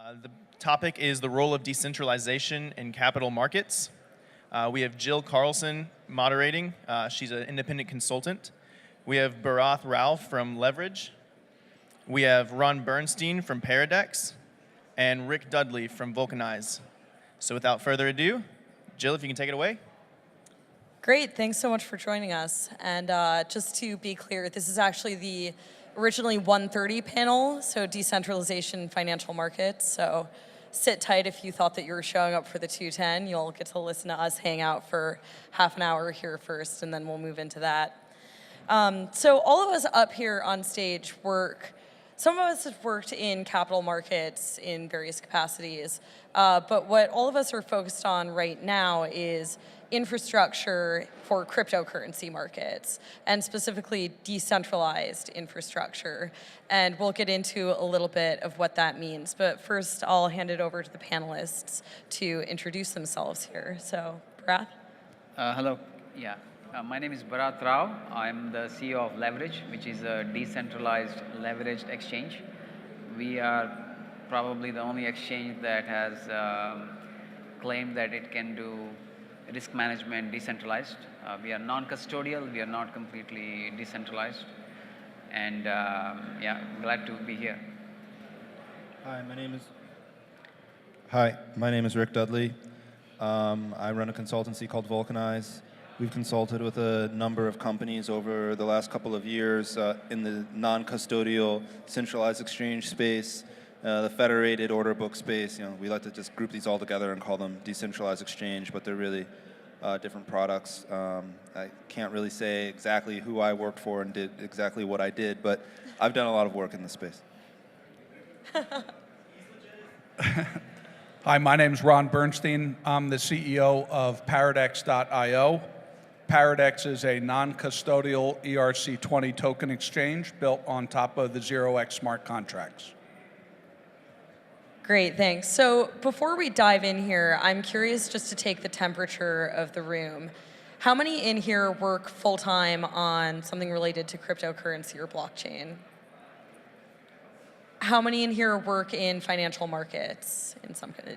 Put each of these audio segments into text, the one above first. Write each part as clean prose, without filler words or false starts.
The topic is the role of decentralization in capital markets. We have Jill Carlson moderating. She's an independent consultant. We have Bharath Rao from Leverage. We have Ron Bernstein from Paradex, and Rick Dudley from Vulcanize. So without further ado, Jill, if you can take it away. Great, thanks so much for joining us. And just to be clear, this is actually the originally 1:30 panel, so decentralization in financial markets. So sit tight if you thought that you were showing up for the 2:10. You'll get to listen to us hang out for half an hour here first, and then we'll move into that. So all of us up here on stage some of us have worked in capital markets in various capacities, but what all of us are focused on right now is infrastructure for cryptocurrency markets, and specifically decentralized infrastructure. And we'll get into a little bit of what that means. But first, I'll hand it over to the panelists to introduce themselves here. So, Bharath? Hello. Yeah. My name is Bharath Rao. I'm the CEO of Leverage, which is a decentralized leveraged exchange. We are probably the only exchange that has claimed that it can do risk management decentralized. We are non-custodial. We are not completely decentralized. And yeah, glad to be here. Hi, my name is Rick Dudley. I run a consultancy called Vulcanize. We've consulted with a number of companies over the last couple of years in the non-custodial centralized exchange space, the federated order book space. We like to just group these all together and call them decentralized exchange, but they're really different products. I can't really say exactly who I worked for and did exactly what I did, but I've done a lot of work in this space. Hi, my name is Ron Bernstein. I'm the CEO of Paradex.io. Paradex is a non-custodial ERC20 token exchange built on top of the 0x smart contracts. Great, thanks. So before we dive in here, I'm curious just to take the temperature of the room. How many in here work full-time on something related to cryptocurrency or blockchain? How many in here work in financial markets in some kind of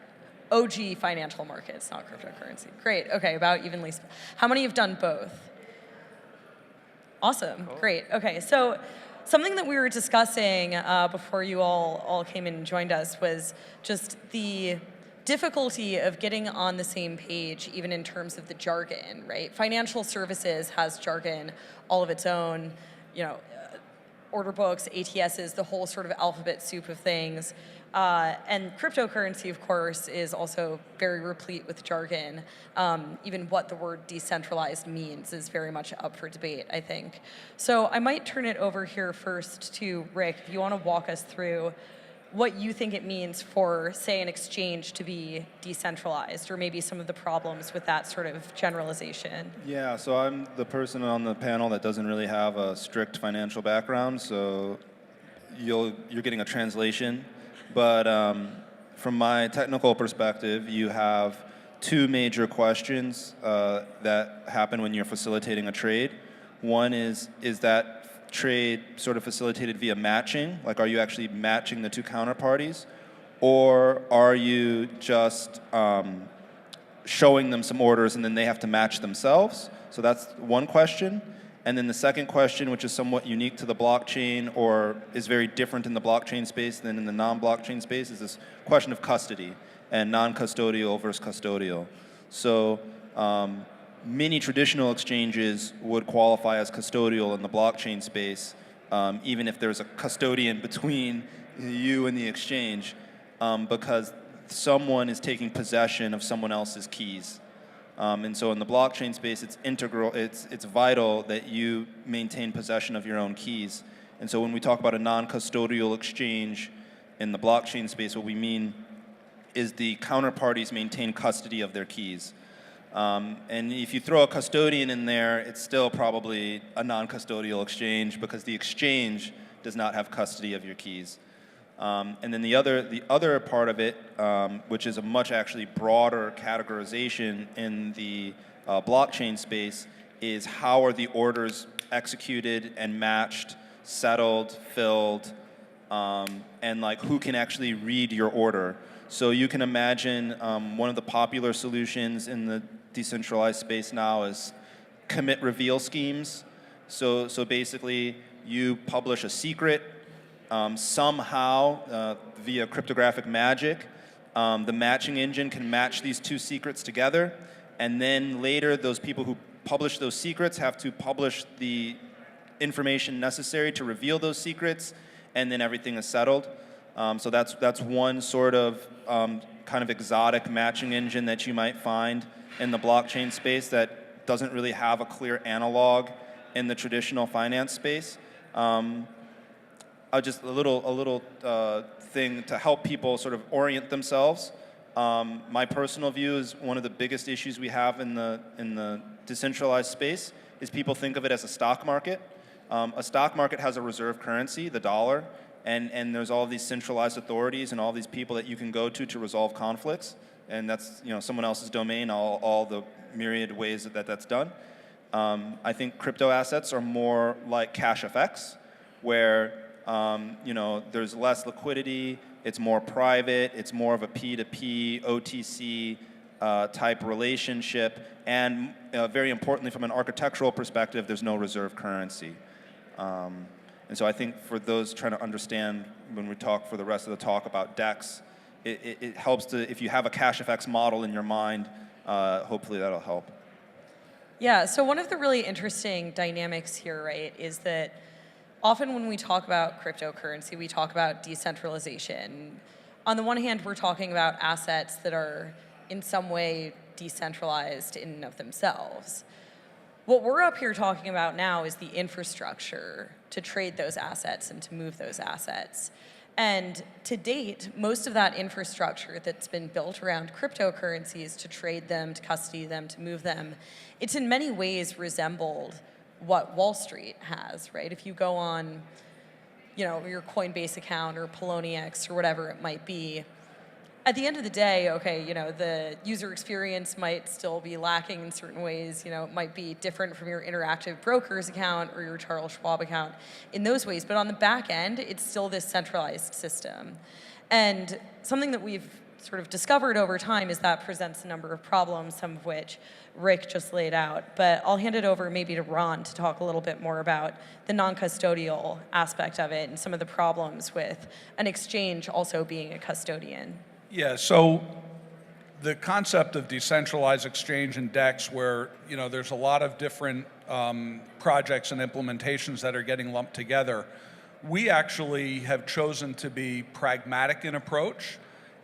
OG financial markets, not cryptocurrency? Great, okay, about evenly. How many have done both? Awesome, cool. Great, okay. So something that we were discussing before you all came in and joined us was just the difficulty of getting on the same page, even in terms of the jargon, right? Financial services has jargon all of its own, order books, ATSs, the whole sort of alphabet soup of things. And cryptocurrency, of course, is also very replete with jargon. Even what the word decentralized means is very much up for debate, I think. So I might turn it over here first to Rick, if you want to walk us through what you think it means for, say, an exchange to be decentralized, or maybe some of the problems with that sort of generalization. Yeah, so I'm the person on the panel that doesn't really have a strict financial background, so you're getting a translation. But from my technical perspective, you have two major questions that happen when you're facilitating a trade. One is that trade sort of facilitated via matching? Like, are you actually matching the two counterparties? Or are you just showing them some orders and then they have to match themselves? So that's one question. And then the second question, which is somewhat unique to the blockchain or is very different in the blockchain space than in the non-blockchain space, is this question of custody and non-custodial versus custodial. So many traditional exchanges would qualify as custodial in the blockchain space, even if there's a custodian between you and the exchange, because someone is taking possession of someone else's keys. And so in the blockchain space, it's integral, it's vital that you maintain possession of your own keys. And so when we talk about a non-custodial exchange in the blockchain space, what we mean is the counterparties maintain custody of their keys. And if you throw a custodian in there, it's still probably a non-custodial exchange because the exchange does not have custody of your keys. And then the other part of it, which is a much actually broader categorization in the blockchain space, is how are the orders executed and matched, settled, filled, and like who can actually read your order. So you can imagine one of the popular solutions in the decentralized space now is commit reveal schemes. So basically you publish a secret somehow via cryptographic magic. The matching engine can match these two secrets together, and then later those people who publish those secrets have to publish the information necessary to reveal those secrets, and then everything is settled. So that's one sort of kind of exotic matching engine that you might find in the blockchain space that doesn't really have a clear analog in the traditional finance space. Just a little thing to help people sort of orient themselves. My personal view is one of the biggest issues we have in the decentralized space is people think of it as a stock market. A stock market has a reserve currency, the dollar, and there's all these centralized authorities and all these people that you can go to resolve conflicts, and that's someone else's domain, all the myriad ways that's done. I think crypto assets are more like cash FX, where there's less liquidity, it's more private, it's more of a P2P, OTC type relationship, and very importantly from an architectural perspective, there's no reserve currency. And so I think for those trying to understand when we talk for the rest of the talk about DEX, it helps to, if you have a cash FX model in your mind, hopefully that'll help. Yeah, so one of the really interesting dynamics here, right, is that often when we talk about cryptocurrency, we talk about decentralization. On the one hand, we're talking about assets that are in some way decentralized in and of themselves. What we're up here talking about now is the infrastructure to trade those assets and to move those assets. And to date, most of that infrastructure that's been built around cryptocurrencies to trade them, to custody them, to move them, it's in many ways resembled what Wall Street has, right? If you go on, your Coinbase account or Poloniex or whatever it might be, at the end of the day, okay, the user experience might still be lacking in certain ways. It might be different from your Interactive Brokers account or your Charles Schwab account in those ways. But on the back end, it's still this centralized system. And something that we've sort of discovered over time is that presents a number of problems, some of which Rick just laid out. But I'll hand it over maybe to Ron to talk a little bit more about the non-custodial aspect of it and some of the problems with an exchange also being a custodian. Yeah, so the concept of decentralized exchange and DEX, where there's a lot of different projects and implementations that are getting lumped together, we actually have chosen to be pragmatic in approach,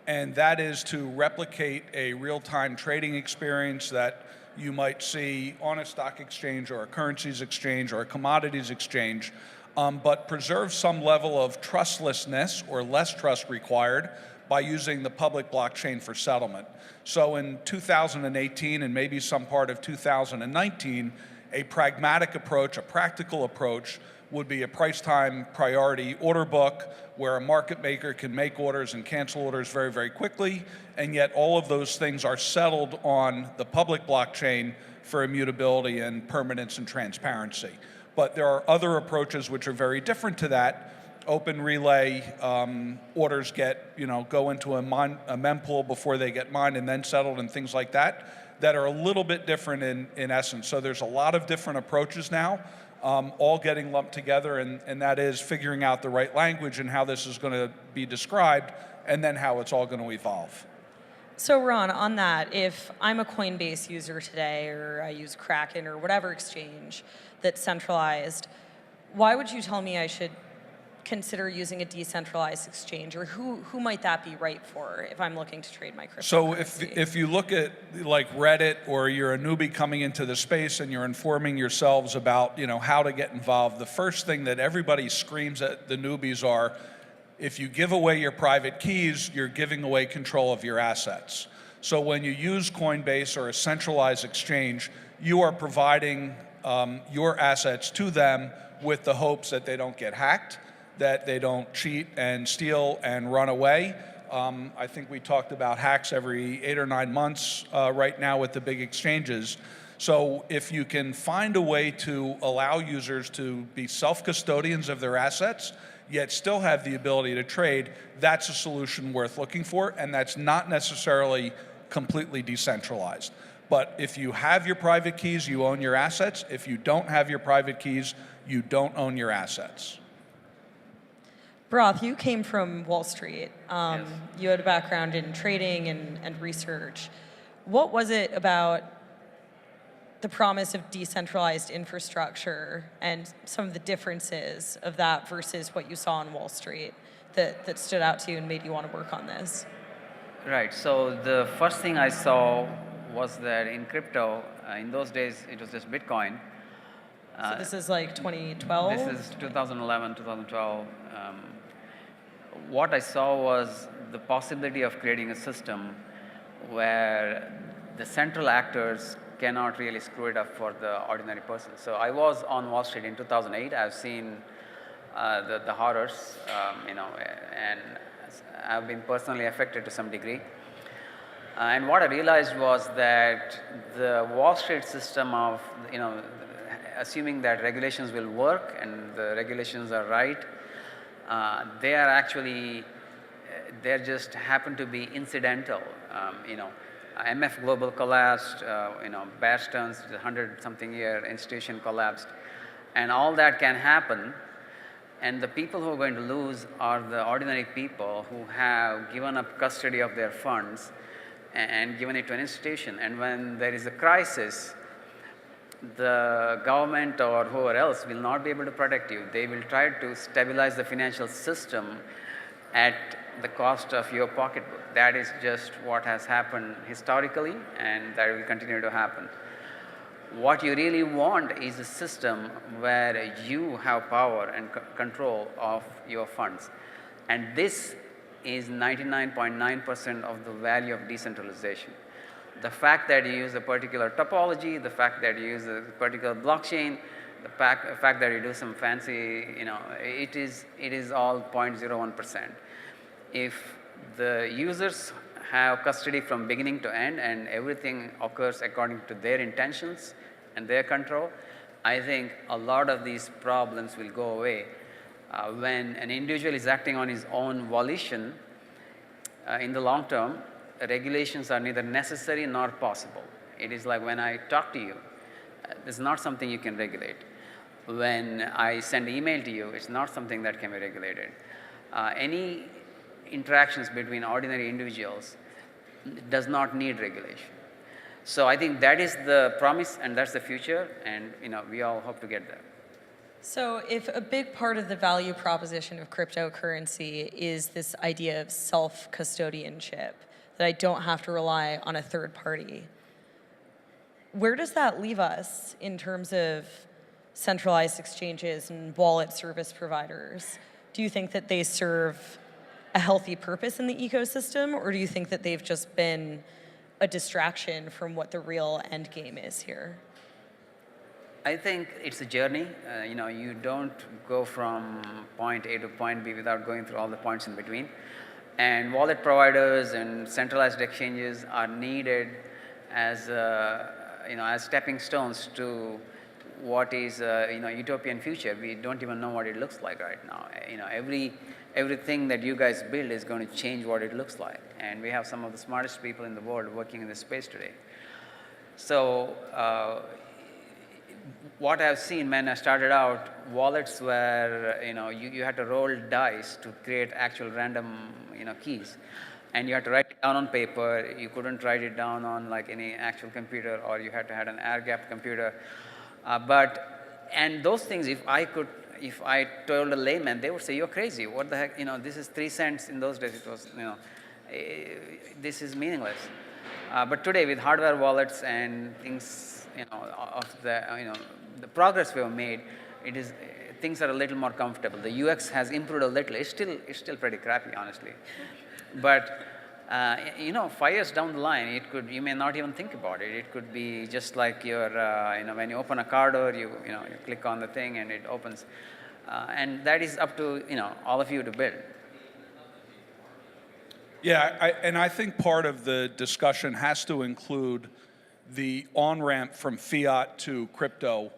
and that is to replicate a real-time trading experience that you might see on a stock exchange or a currencies exchange or a commodities exchange, but preserve some level of trustlessness or less trust required by using the public blockchain for settlement. So in 2018 and maybe some part of 2019, a pragmatic approach, a practical approach, would be a price time priority order book where a market maker can make orders and cancel orders very, very quickly, and yet all of those things are settled on the public blockchain for immutability and permanence and transparency. But there are other approaches which are very different to that. Open relay orders go into a mempool before they get mined and then settled and things like that are a little bit different in essence. So there's a lot of different approaches now, all getting lumped together, and that is figuring out the right language and how this is going to be described and then how it's all going to evolve. So Ron, on that, if I'm a Coinbase user today or I use Kraken or whatever exchange that's centralized, why would you tell me I should consider using a decentralized exchange, or who might that be right for if I'm looking to trade my cryptocurrency? So if you look at like Reddit, or you're a newbie coming into the space and you're informing yourselves about how to get involved, the first thing that everybody screams at the newbies are, if you give away your private keys, you're giving away control of your assets. So when you use Coinbase or a centralized exchange, you are providing your assets to them with the hopes that they don't get hacked, that they don't cheat and steal and run away. I think we talked about hacks every 8 or 9 months right now with the big exchanges. So if you can find a way to allow users to be self-custodians of their assets, yet still have the ability to trade, that's a solution worth looking for, and that's not necessarily completely decentralized. But if you have your private keys, you own your assets. If you don't have your private keys, you don't own your assets. Bharath, you came from Wall Street. Yes. You had a background in trading and research. What was it about the promise of decentralized infrastructure and some of the differences of that versus what you saw on Wall Street that stood out to you and made you want to work on this? Right. So the first thing I saw was that in crypto, in those days, it was just Bitcoin. So this is like 2012? This is 2011, 2012. What I saw was the possibility of creating a system where the central actors cannot really screw it up for the ordinary person. So I was on Wall Street in 2008. I've seen the horrors, and I've been personally affected to some degree. And what I realized was that the Wall Street system of, assuming that regulations will work and the regulations are right, they are actually, they just happen to be incidental. MF Global collapsed, Bear Stearns, the 100-something-year institution collapsed, and all that can happen. And the people who are going to lose are the ordinary people who have given up custody of their funds and given it to an institution. And when there is a crisis, the government or whoever else will not be able to protect you. They will try to stabilize the financial system at the cost of your pocketbook. That is just what has happened historically, and that will continue to happen. What you really want is a system where you have power and control of your funds. And this is 99.9% of the value of decentralization. The fact that you use a particular topology, the fact that you use a particular blockchain, the fact that you do some fancy, it is all 0.01%. If the users have custody from beginning to end and everything occurs according to their intentions and their control, I think a lot of these problems will go away. When an individual is acting on his own volition, in the long term, regulations are neither necessary nor possible. It is like when I talk to you, this is not something you can regulate. When I send email to you, it's not something that can be regulated. Any interactions between ordinary individuals does not need regulation. So I think that is the promise and that's the future, and we all hope to get there. So if a big part of the value proposition of cryptocurrency is this idea of self-custodianship, that I don't have to rely on a third party, where does that leave us in terms of centralized exchanges and wallet service providers? Do you think that they serve a healthy purpose in the ecosystem, or do you think that they've just been a distraction from what the real end game is here? I think it's a journey. You don't go from point A to point B without going through all the points in between. And wallet providers and centralized exchanges are needed as as stepping stones to what is utopian future. We don't even know what it looks like right now. Everything that you guys build is going to change what it looks like, and we have some of the smartest people in the world working in this space today. So what I've seen when I started out, wallets were you had to roll dice to create actual random keys, and you had to write it down on paper. You couldn't write it down on like any actual computer, or you had to have an air-gapped computer. And those things, if I told a layman, they would say, "You're crazy. What the heck? This is 3 cents." In those days, it was this is meaningless. But today, with hardware wallets and things, of the progress we have made, things are a little more comfortable. The UX has improved a little. It's still pretty crappy, honestly. But 5 years down the line, you may not even think about it. It could be just like your, when you open a car door, you click on the thing and it opens, and that is up to all of you to build. Yeah, I think part of the discussion has to include the on-ramp from fiat to crypto.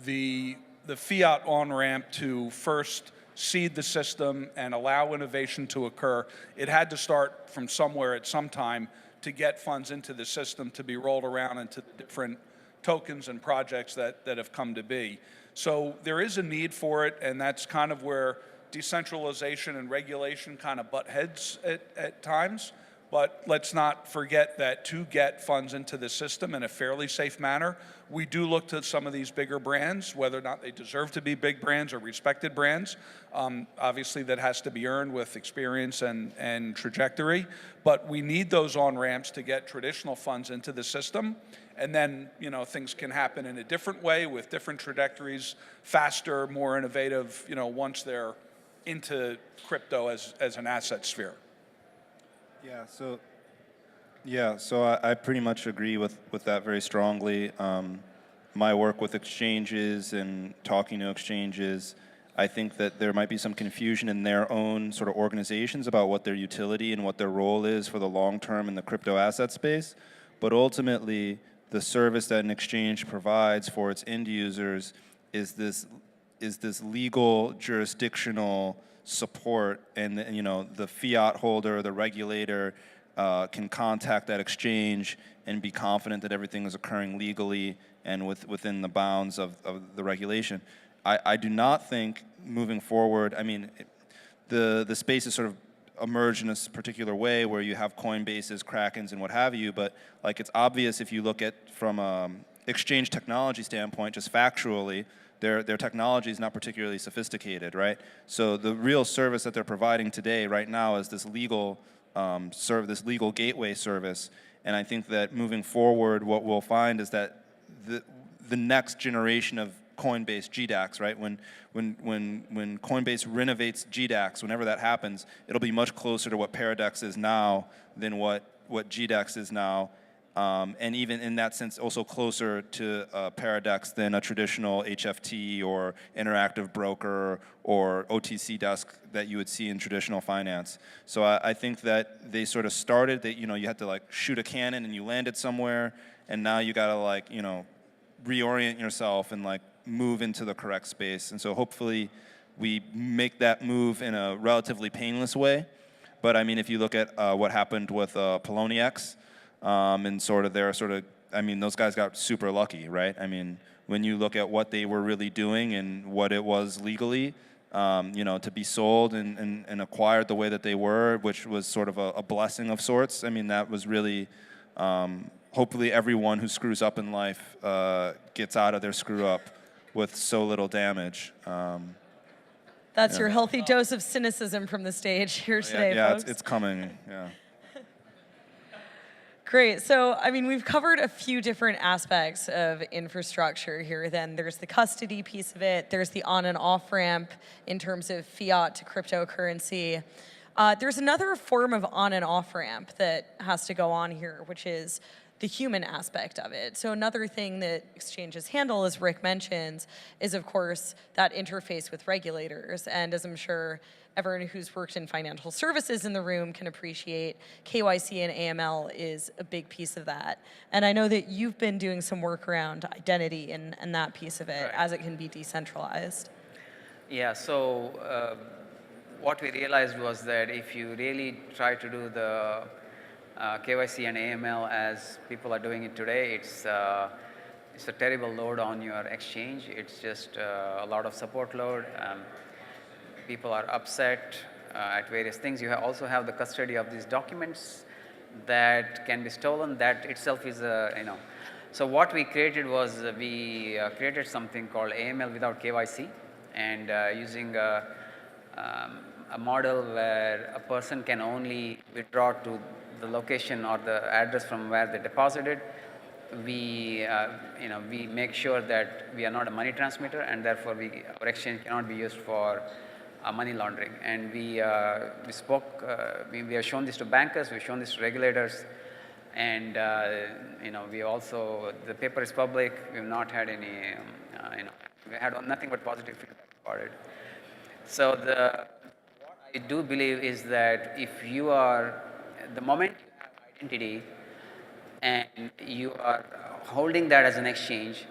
The fiat on-ramp to first seed the system and allow innovation to occur, it had to start from somewhere at some time to get funds into the system to be rolled around into the different tokens and projects that have come to be. So there is a need for it, and that's kind of where decentralization and regulation kind of butt heads at times. But let's not forget that to get funds into the system in a fairly safe manner, we do look to some of these bigger brands, whether or not they deserve to be big brands or respected brands. Obviously, that has to be earned with experience and trajectory. But we need those on-ramps to get traditional funds into the system. And then, things can happen in a different way with different trajectories, faster, more innovative, once they're into crypto as an asset sphere. So I pretty much agree with that very strongly. My work with exchanges and talking to exchanges, I think that there might be some confusion in their own sort of organizations about what their utility and what their role is for the long term in the crypto asset space. But ultimately, the service that an exchange provides for its end users is this legal jurisdictional support, and the fiat holder, the regulator, can contact that exchange and be confident that everything is occurring legally and within the bounds of the regulation. I do not think moving forward, the space is sort of emerged in a particular way where you have Coinbases, Krakens, and what have you, but it's obvious if you look at from an exchange technology standpoint, just factually, their technology is not particularly sophisticated, right? So the real service that they're providing today, right now, is this legal this legal gateway service. And I think that moving forward, what we'll find is that the next generation of Coinbase GDAX, right? When Coinbase renovates GDAX, whenever that happens, it'll be much closer to what Paradex is now than what GDAX is now. And even in that sense, also closer to Paradex than a traditional HFT or interactive broker or OTC desk that you would see in traditional finance. So I think that they sort of started that, you had to shoot a cannon and you landed somewhere, and now you got to reorient yourself and move into the correct space. And so hopefully we make that move in a relatively painless way. But if you look at what happened with Poloniex, and those guys got super lucky, right? When you look at what they were really doing and what it was legally, to be sold and acquired the way that they were, which was sort of a blessing of sorts. That was really, hopefully everyone who screws up in life gets out of their screw up with so little damage. That's your healthy dose of cynicism from the stage here today, folks. It's coming, yeah. Great. So, we've covered a few different aspects of infrastructure here. Then there's the custody piece of it. There's the on and off ramp in terms of fiat to cryptocurrency. There's another form of on and off ramp that has to go on here, which is the human aspect of it. So another thing that exchanges handle, as Rick mentions, is of course that interface with regulators. And as I'm sure everyone who's worked in financial services in the room can appreciate, KYC and AML is a big piece of that. And I know that you've been doing some work around identity and that piece of it, right, as it can be decentralized. Yeah, so what we realized was that if you really try to do the KYC and AML as people are doing it today, it's a terrible load on your exchange. It's just a lot of support load. People are upset at various things. You also have the custody of these documents that can be stolen. That itself is So what we created was we created something called AML without KYC, and using a model where a person can only withdraw to the location or the address from where they deposited. We make sure that we are not a money transmitter, and therefore our exchange cannot be used for money laundering. And we have shown this to bankers, we've shown this to regulators, and we also, the paper is public. We've not had any, we had nothing but positive feedback about it. So what I do believe is that if you are, the moment you have identity and you are holding that as an exchange,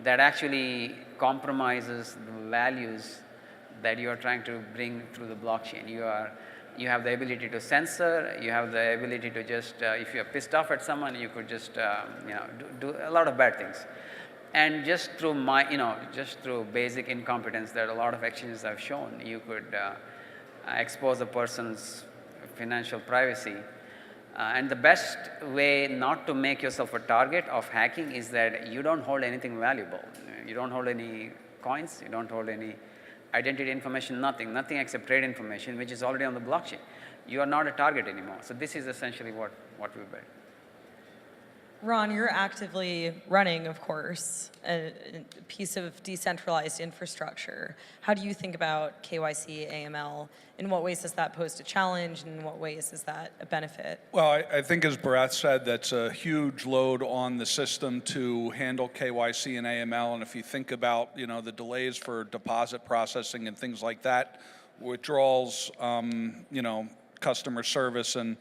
that actually compromises the values that you are trying to bring through the blockchain. You have the ability to censor, you have the ability to just, if you're pissed off at someone, you could just, do a lot of bad things. And just through just through basic incompetence that a lot of exchanges have shown, you could expose a person's financial privacy. And the best way not to make yourself a target of hacking is that you don't hold anything valuable. You don't hold any coins, you don't hold any identity information, nothing except trade information, which is already on the blockchain. You are not a target anymore. So this is essentially what we built. Ron, you're actively running, of course, a piece of decentralized infrastructure. How do you think about KYC, AML? In what ways does that pose a challenge, and in what ways is that a benefit? Well, I think as Bharat said, that's a huge load on the system to handle KYC and AML. And if you think about, the delays for deposit processing and things like that, withdrawals, customer service, and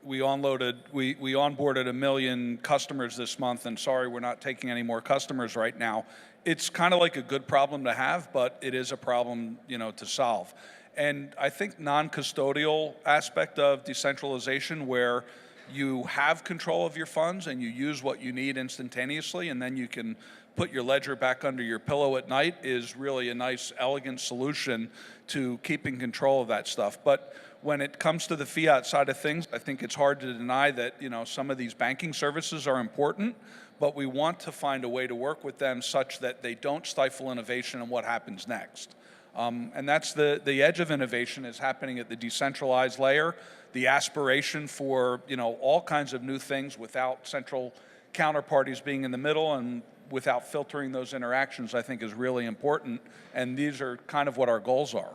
we onboarded 1 million customers this month, and sorry, we're not taking any more customers right now. It's kind of like a good problem to have, but it is a problem, to solve. And I think non-custodial aspect of decentralization, where you have control of your funds and you use what you need instantaneously, and then you can put your ledger back under your pillow at night, is really a nice, elegant solution to keeping control of that stuff. But when it comes to the fiat side of things, I think it's hard to deny that, some of these banking services are important, but we want to find a way to work with them such that they don't stifle innovation and what happens next. And that's the edge of innovation is happening at the decentralized layer. The aspiration for, all kinds of new things without central counterparties being in the middle and without filtering those interactions, I think is really important. And these are kind of what our goals are.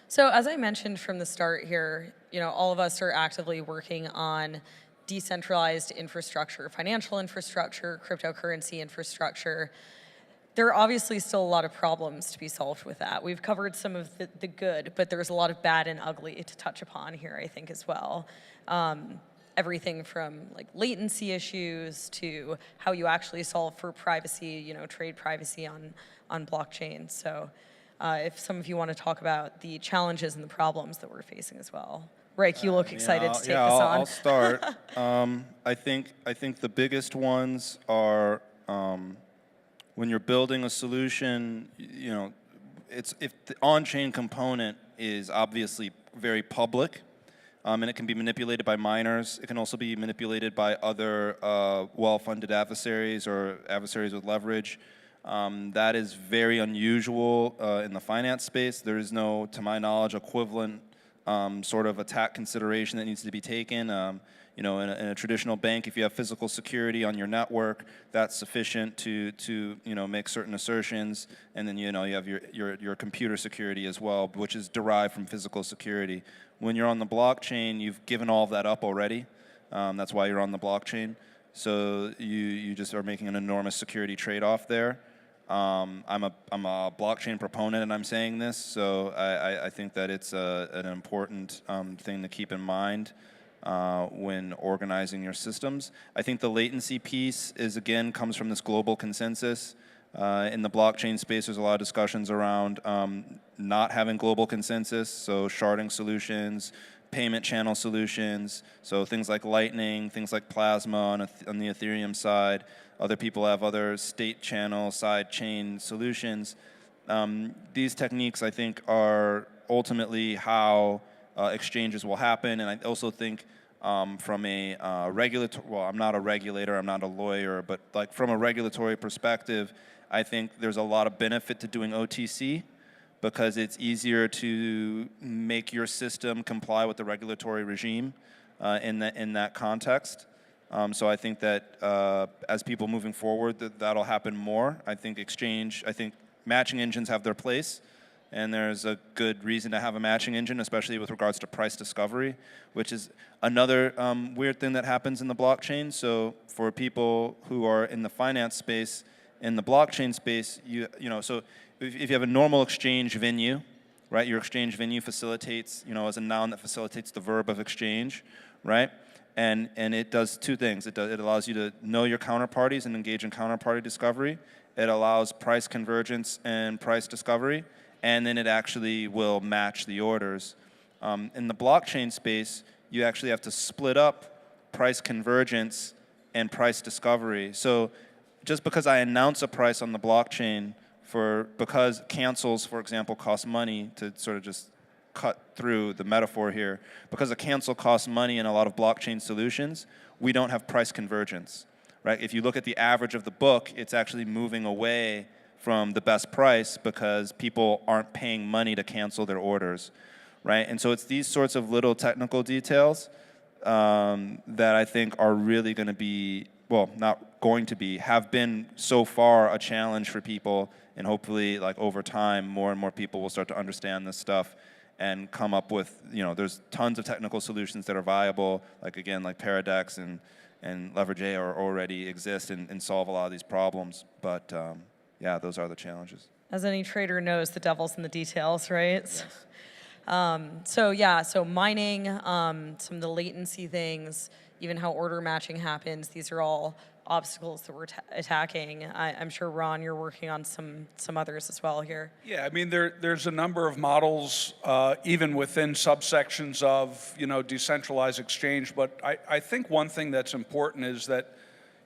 So as I mentioned from the start here, all of us are actively working on decentralized infrastructure, financial infrastructure, cryptocurrency infrastructure. There are obviously still a lot of problems to be solved with that. We've covered some of the good, but there's a lot of bad and ugly to touch upon here, I think, as well. Everything from latency issues to how you actually solve for privacy, trade privacy on blockchain. So if some of you want to talk about the challenges and the problems that we're facing as well. Rick, you look excited to take this on. I'll start. I think the biggest ones are when you're building a solution, if the on-chain component is obviously very public, and it can be manipulated by miners. It can also be manipulated by other well-funded adversaries or adversaries with leverage. That is very unusual in the finance space. There is no, to my knowledge, equivalent sort of attack consideration that needs to be taken. In a traditional bank, if you have physical security on your network, that's sufficient to make certain assertions, and then you have your computer security as well, which is derived from physical security. When you're on the blockchain, you've given all of that up already. That's why you're on the blockchain. So you just are making an enormous security trade-off there. I'm a blockchain proponent, and I'm saying this, so I think that it's an important thing to keep in mind when organizing your systems. I think the latency piece comes from this global consensus. In the blockchain space, there's a lot of discussions around not having global consensus, so sharding solutions, payment channel solutions, so things like Lightning, things like Plasma on the Ethereum side. Other people have other state channel side chain solutions. These techniques, I think, are ultimately how exchanges will happen, and I also think from a regulatory, well, I'm not a regulator, I'm not a lawyer, but from a regulatory perspective, I think there's a lot of benefit to doing OTC because it's easier to make your system comply with the regulatory regime in that context. So I think that as people moving forward, that'll happen more. I think matching engines have their place, and there's a good reason to have a matching engine, especially with regards to price discovery, which is another weird thing that happens in the blockchain. So for people who are in the finance space, in the blockchain space, so if you have a normal exchange venue, right? Your exchange venue facilitates, as a noun that facilitates the verb of exchange, right? And it does two things. It allows you to know your counterparties and engage in counterparty discovery, it allows price convergence and price discovery, and then it actually will match the orders. In the blockchain space, you actually have to split up price convergence and price discovery. So just because I announce a price on the blockchain because cancels, for example, cost money, to sort of just cut through the metaphor here, because a cancel costs money in a lot of blockchain solutions, we don't have price convergence, right? If you look at the average of the book, it's actually moving away from the best price because people aren't paying money to cancel their orders, right? And so it's these sorts of little technical details that I think are really going to be, well, not going to be, have been so far a challenge for people, and hopefully, like, over time, more and more people will start to understand this stuff and come up with, there's tons of technical solutions that are viable, like, again, like Paradex and Leverage A already exist and solve a lot of these problems. But yeah, those are the challenges. As any trader knows, the devil's in the details, right? Yes. So mining, some of the latency things, even how order matching happens, these are all obstacles that we're attacking. I'm sure, Ron, you're working on some others as well here. Yeah, I mean, there's a number of models, even within subsections of, decentralized exchange. But I think one thing that's important is that,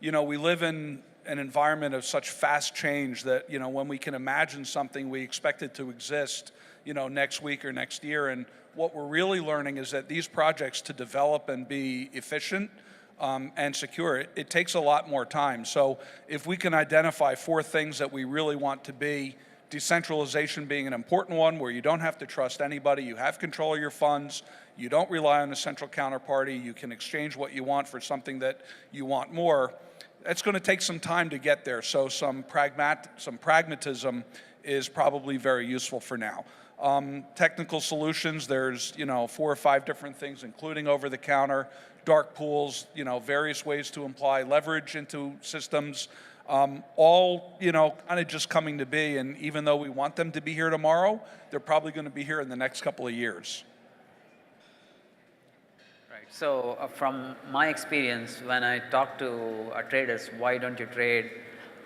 we live in an environment of such fast change that, when we can imagine something, we expect it to exist, next week or next year. And what we're really learning is that these projects, to develop and be efficient and secure, it takes a lot more time. So if we can identify 4 things that we really want to be, decentralization being an important one, where you don't have to trust anybody, you have control of your funds, you don't rely on a central counterparty, you can exchange what you want for something that you want more, it's going to take some time to get there. So some pragmatism is probably very useful for now. Technical solutions, there's 4 or 5 different things, including over-the-counter, dark pools, various ways to apply leverage into systems, all kind of just coming to be. And even though we want them to be here tomorrow, they're probably going to be here in the next couple of years. Right. So from my experience, when I talk to traders, why don't you trade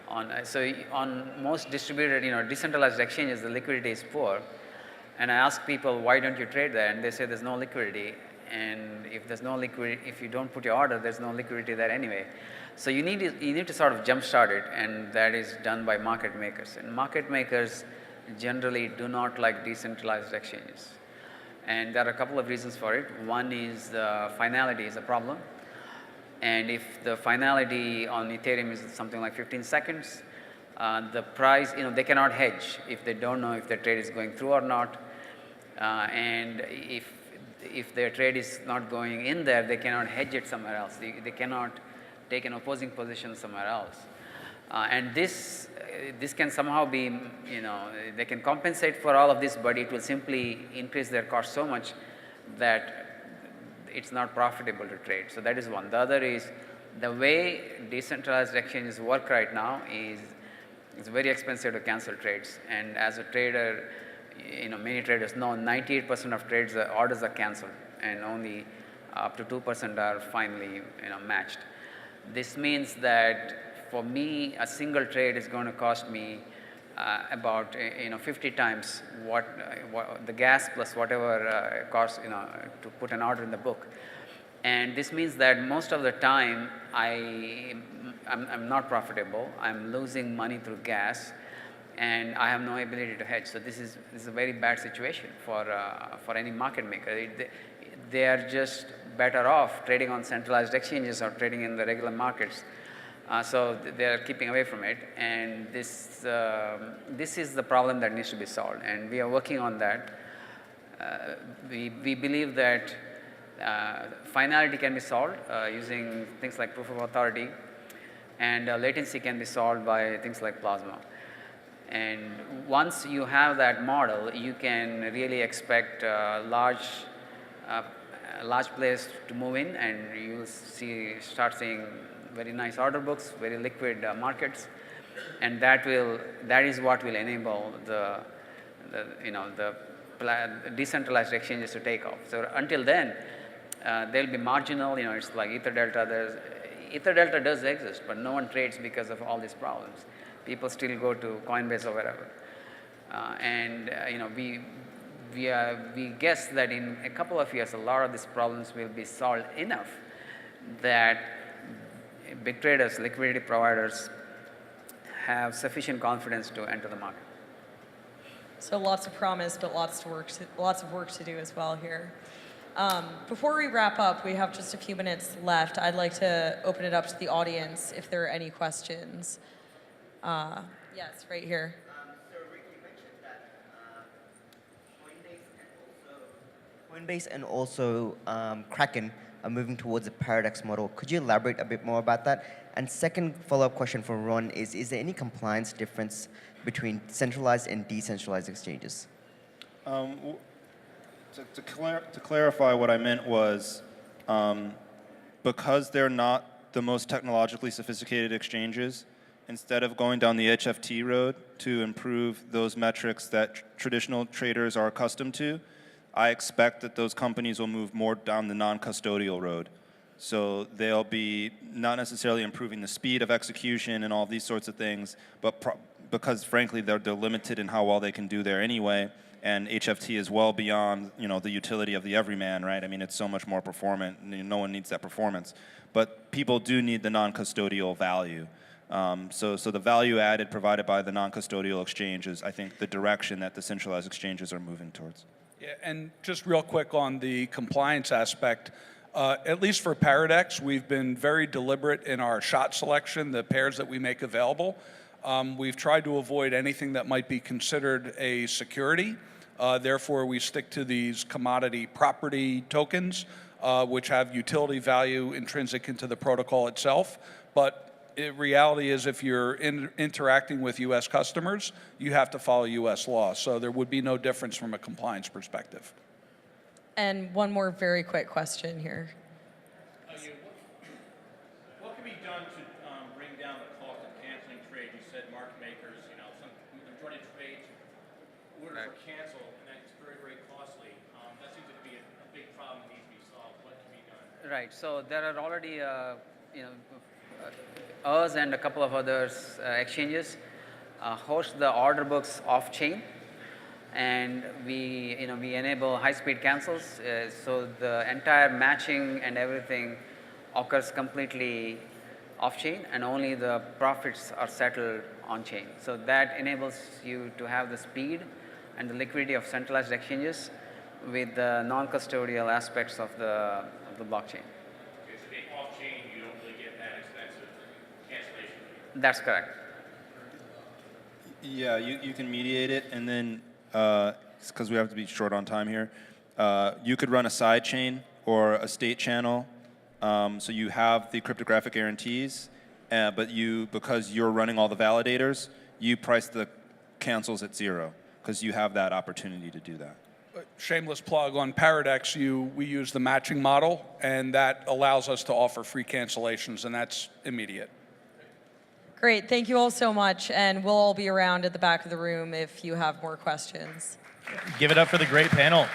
on? So on most distributed, decentralized exchanges, the liquidity is poor. And I ask people, why don't you trade there? And they say there's no liquidity. And if there's no liquidity, if you don't put your order, there's no liquidity there anyway. So you need to sort of jumpstart it, and that is done by market makers. And market makers generally do not like decentralized exchanges. And there are a couple of reasons for it. One is the finality is a problem. And if the finality on Ethereum is something like 15 seconds, the price, they cannot hedge if they don't know if their trade is going through or not. And if their trade is not going in there, they cannot hedge it somewhere else. They cannot take an opposing position somewhere else. And this can somehow be, they can compensate for all of this, but it will simply increase their cost so much that it's not profitable to trade. So that is one. The other is the way decentralized exchanges work right now is it's very expensive to cancel trades. And as a trader, many traders know 98% of trades, orders are canceled, and only up to 2% are finally, matched. This means that for me, a single trade is going to cost me about 50 times what the gas plus whatever it costs to put an order in the book. And this means that most of the time I'm not profitable. I'm losing money through gas, and I have no ability to hedge. So this is a very bad situation for any market maker. They are just better off trading on centralized exchanges or trading in the regular markets. So they are keeping away from it, and this is the problem that needs to be solved, and we are working on that. We believe that finality can be solved using things like proof of authority, and latency can be solved by things like plasma. And once you have that model, you can really expect large players to move in, and you'll start seeing very nice order books, very liquid markets, and that is what will enable the decentralized exchanges to take off. So until then, they'll be marginal. It's like EtherDelta. EtherDelta does exist, but no one trades because of all these problems. People still go to Coinbase or wherever. We guess that in a couple of years, a lot of these problems will be solved enough that big traders, liquidity providers, have sufficient confidence to enter the market. So lots of promise, but lots of work to do as well here. Before we wrap up, we have just a few minutes left. I'd like to open it up to the audience if there are any questions. Yes, right here. So Rick, you mentioned that Coinbase and also Kraken are moving towards a Paradox model. Could you elaborate a bit more about that? And second follow-up question for Ron is there any compliance difference between centralized and decentralized exchanges? To clarify, what I meant was because they're not the most technologically sophisticated exchanges, instead of going down the HFT road to improve those metrics that traditional traders are accustomed to, I expect that those companies will move more down the non-custodial road. So they'll be not necessarily improving the speed of execution and all these sorts of things, but because frankly they're limited in how well they can do there anyway, and HFT is well beyond the utility of the everyman, right? I mean, it's so much more performant, and no one needs that performance. But people do need the non-custodial value. So the value added provided by the non-custodial exchange is, I think, the direction that the centralized exchanges are moving towards. Yeah, and just real quick on the compliance aspect, at least for Paradex, we've been very deliberate in our shot selection, the pairs that we make available. We've tried to avoid anything that might be considered a security. Therefore, we stick to these commodity property tokens, which have utility value intrinsic into the protocol itself. But reality is if you're interacting with U.S. customers, you have to follow U.S. law. So there would be no difference from a compliance perspective. And one more very quick question here. What can be done to bring down the cost of canceling trades? You said market makers, some majority of trades order for cancel, and that's very, very costly. That seems to be a big problem that needs to be solved. What can be done? Right. So there are already, us and a couple of others exchanges host the order books off-chain, and we enable high-speed cancels. So the entire matching and everything occurs completely off-chain, and only the profits are settled on-chain. So that enables you to have the speed and the liquidity of centralized exchanges with the non-custodial aspects of the blockchain. Okay, so being off-chain, you don't really get that expensive cancellation. That's correct. Yeah, you can mediate it, and then, because we have to be short on time here, you could run a side chain or a state channel, so you have the cryptographic guarantees, but because you're running all the validators, you price the cancels at zero, because you have that opportunity to do that. Shameless plug, on Paradex, we use the matching model, and that allows us to offer free cancellations, and that's immediate. Great, thank you all so much, and we'll all be around at the back of the room if you have more questions. Give it up for the great panel.